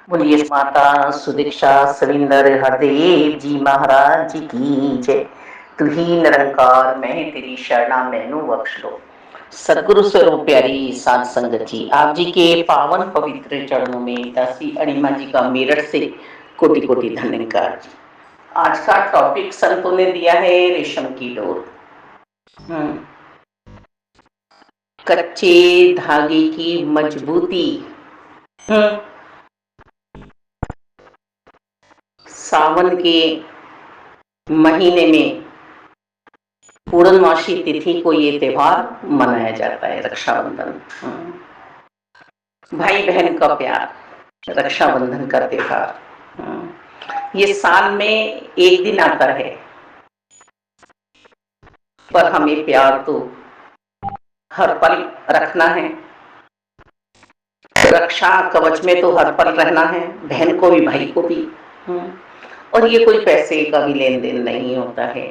बोलिए माता सुदीक्षा सविंदर हरदेव जी महाराज जी की जय। तू ही निरंकार मैं तेरी शरणा मैनू बख्श लो। सदगुरु स्वरूप प्यारी साध संगत जी, आप जी के पावन पवित्र चरणों में दासी अणिमा जी का मेरठ से कोटि कोटि धन्यवाद जी। आज का टॉपिक संतों ने दिया है रेशम की डोर। कच्चे धागे की मजबूती। सावन के महीने में पूर्णमासी तिथि को ये त्योहार मनाया जाता है, रक्षाबंधन। भाई बहन का प्यार, रक्षाबंधन का त्योहार ये साल में एक दिन आता है, पर हमें प्यार तो हर पल रखना है। रक्षा कवच में तो हर पल रहना है, बहन को भी भाई को भी। और ये कोई पैसे का भी लेन देन नहीं होता है।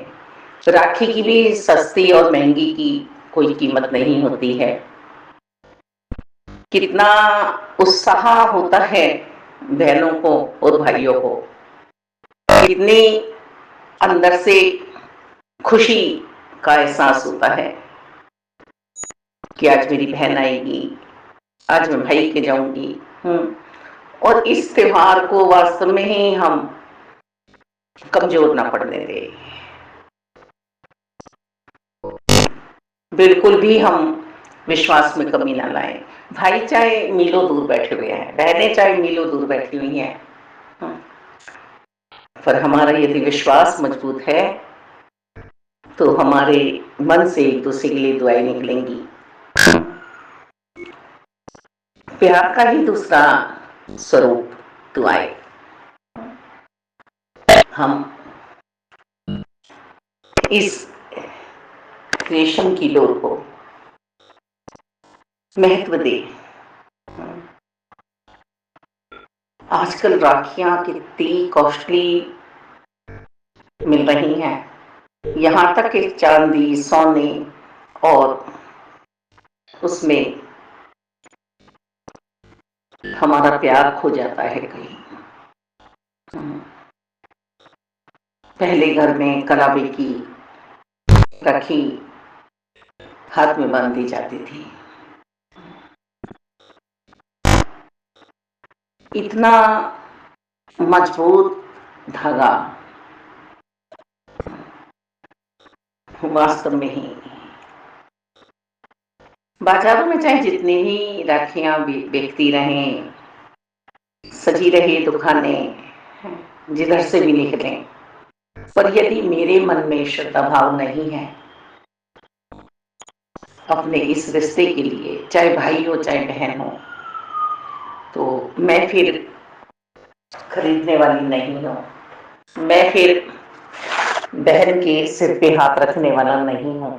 राखी की भी सस्ती और महंगी की कोई कीमत नहीं होती है। कितना उत्साह होता है बहनों को और भाइयों को, कितनी अंदर से खुशी का एहसास होता है कि आज मेरी बहन आएगी, आज मैं भाई के जाऊंगी। और इस त्योहार को वास्तव में ही हम कमजोर ना पड़ने दें, बिल्कुल भी हम विश्वास में कमी ना लाएं। भाई चाहे मीलों दूर बैठे हुए हैं, बहनें चाहे मीलों दूर बैठी हुई हैं, पर हमारा यदि विश्वास मजबूत है तो हमारे मन से एक दूसरे के लिए दुआएं निकलेंगी। प्यार का ही दूसरा स्वरूप दुआएं। हम इस रेशम की डोर को महत्व दें। आजकल राखियां कितनी कॉस्टली मिल रही हैं, यहाँ तक कि चांदी सोने और उसमें हमारा प्यार खो जाता है कहीं। पहले घर में कलावे की राखी हाथ में बांधी जाती थी। इतना मजबूत धागा वास्तव में ही बाजारों में चाहे जितनी ही राखियां बेचती रहें, सजी रहे दुकानें जिधर से भी निकलें, पर यदि मेरे मन में श्रद्धा भाव नहीं है अपने इस रिश्ते के लिए, चाहे भाई हो चाहे बहन हो, तो मैं फिर खरीदने वाली नहीं हूं। मैं फिर बहन के सिर पे हाथ रखने वाला नहीं हूं।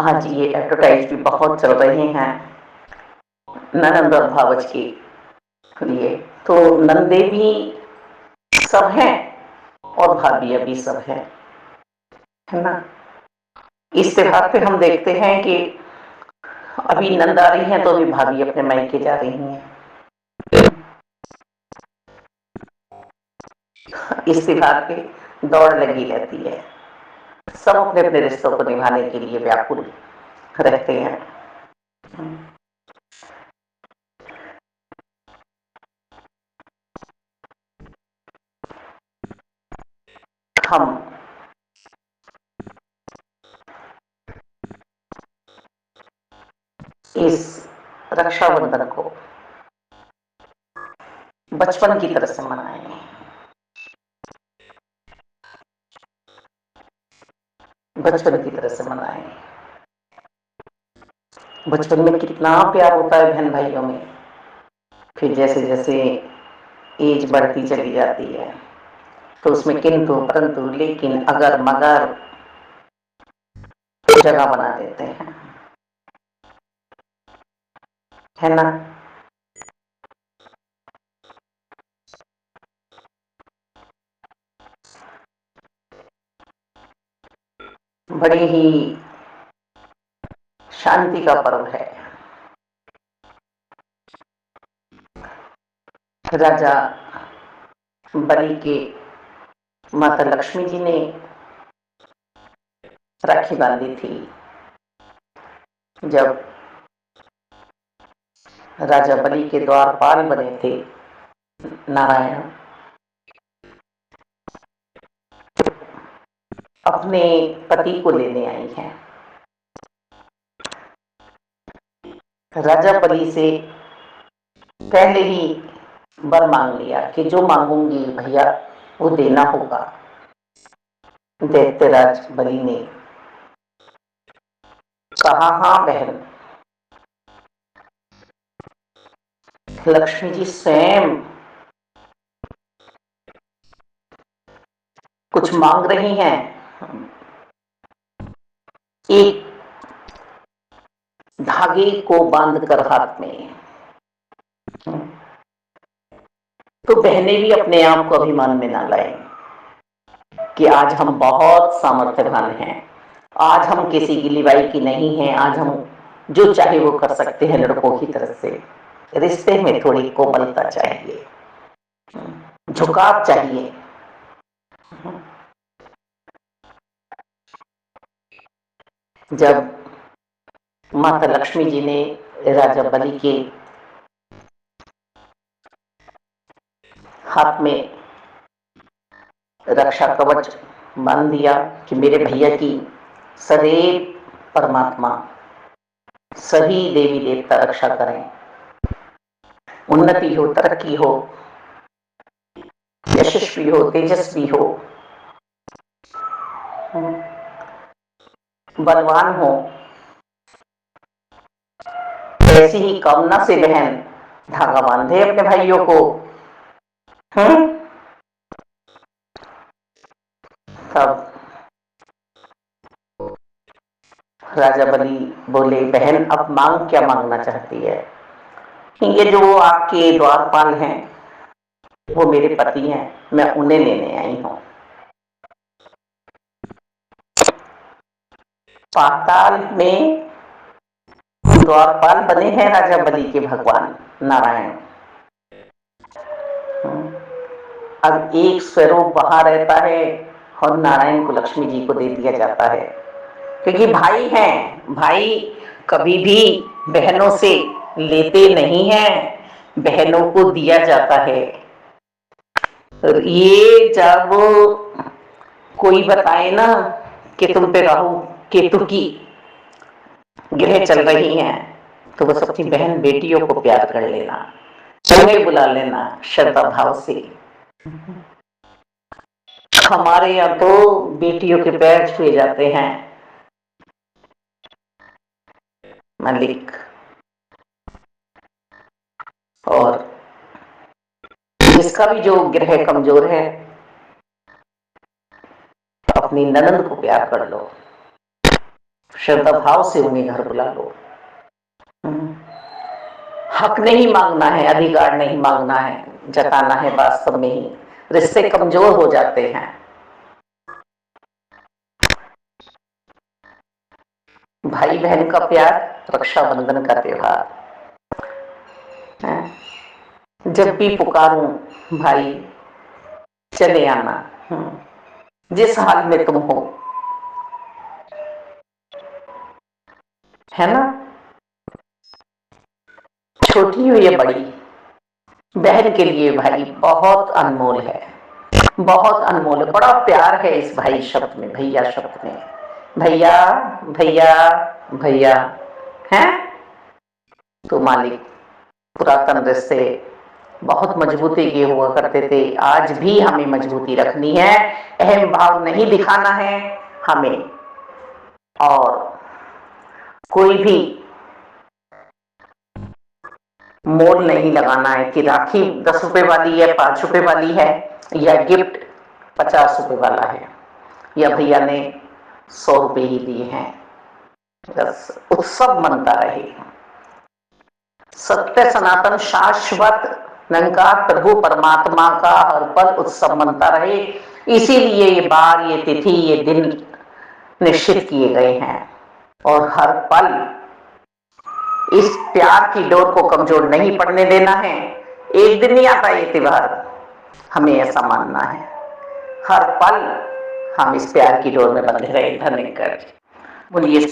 आज ये एडवर्टाइज भी बहुत चल रहे हैं ननंद और भावज के लिए, तो नंदे भी सब हैं और भाभी भी सब है ना। इस त्योहार पे हम देखते हैं कि अभी नंद आ रही है तो अभी भाभी अपने मायके जा रही हैं। इस त्योहार पे दौड़ लगी रहती है, सब अपने अपने रिश्तों को निभाने के लिए व्याकुल रहते हैं। हम इस रक्षाबंधन को बचपन की तरह से मनाएं। बचपन की तरह से मनाएं। बचपन में कितना प्यार होता है बहन भाइयों में, फिर जैसे जैसे एज बढ़ती चली जाती है तो उसमें किंतु परंतु लेकिन अगर मगर जगह बना देते हैं, है ना। बड़ी ही शांति का पर्व है। राजा बलि के माता लक्ष्मी जी ने राखी बांधी थी। जब राजा बलि के द्वारपाल बने थे नारायण, अपने पति को लेने आई हैं। राजा बलि से पहले ही वर मांग लिया कि जो मांगूंगी भैया वो देना होगा। दैत्यराज बलि ने कहा, हाँ बहन, लक्ष्मी जी स्वयं कुछ मांग रही हैं। एक धागे को बांधकर हाथ में, तो बहनें भी अपने आप को अभिमान में ना लाएं कि आज हम बहुत सामर्थ्यवान हैं, आज हम किसी की लिवाई की नहीं हैं, आज हम जो चाहे वो कर सकते हैं। लड़कों की तरफ से रिश्ते में थोड़ी कोमलता चाहिए, झुकाव चाहिए। जब माता लक्ष्मी जी ने राजा बलि के हाथ में रक्षा कवच बांध दिया कि मेरे भैया की सदैव परमात्मा सभी देवी देवता रक्षा करें, उन्नति हो, तरक्की हो, यशस्वी हो, तेजस्वी हो, बलवान हो, ऐसी ही कामना से बहन धागा बांधे अपने भाइयों को। तब राजा बलि बोले, बहन अब मांग क्या मांगना चाहती है? ये जो आपके द्वारपाल हैं वो मेरे पति हैं, मैं उन्हें लेने आई हूं। पाताल में द्वारपाल बने हैं राजा बलि के भगवान नारायण। अब एक स्वरूप वहां रहता है और नारायण को लक्ष्मी जी को दे दिया जाता है, क्योंकि भाई हैं। भाई कभी भी बहनों से लेते नहीं हैं, बहनों को दिया जाता है। ये जब कोई बताए ना कि तुम पे राहु केतु की ग्रह चल रही हैं, तो बस अपनी बहन बेटियों को प्यार कर लेना, उन्हें बुला लेना श्रद्धा भाव से। हमारे यहाँ तो बेटियों के पैर छुए जाते हैं। मालिक और जिसका भी जो ग्रह कमजोर है, अपनी ननद को प्यार कर लो, श्रद्धा भाव से उन्हें घर बुला लो। हक नहीं मांगना है, अधिकार नहीं मांगना है, जताना है वास्तव में ही। रिश्ते कमजोर हो जाते हैं। भाई बहन का प्यार, रक्षाबंधन का त्योहार, जब भी पुकारूं भाई चले आना, जिस हाल में तुम हो, है ना? छोटी हो या बड़ी, बहन के लिए भाई बहुत अनमोल है, बहुत अनमोल है। बड़ा प्यार है इस भाई शब्द में, भैया शब्द में। भैया भैया भैया हैं तो मालिक, पुरातन रिश्ते बहुत मजबूती के हुआ करते थे, आज भी हमें मजबूती रखनी है, अहम भाव नहीं दिखाना है हमें, और कोई भी मोल नहीं लगाना है कि राखी 10 रुपए वाली है, 5 रुपए वाली है, या गिफ्ट 50 रुपए वाला है, या भैया ने 100 रुपए ही दिए हैं। बस उत्सव मनता रहे। सत्य सनातन शाश्वत निरंकार प्रभु परमात्मा का हर पल उत्सव मनता रहे। इसीलिए ये बार, ये तिथि, ये दिन निश्चित किए गए हैं, और हर पल इस प्यार की डोर को कमजोर नहीं पड़ने देना है। एक दिन नहीं आता ये त्योहार, हमें ऐसा मानना है। हर पल हम इस प्यार की डोर में बंधे रहे, धन्य कर। बोलिए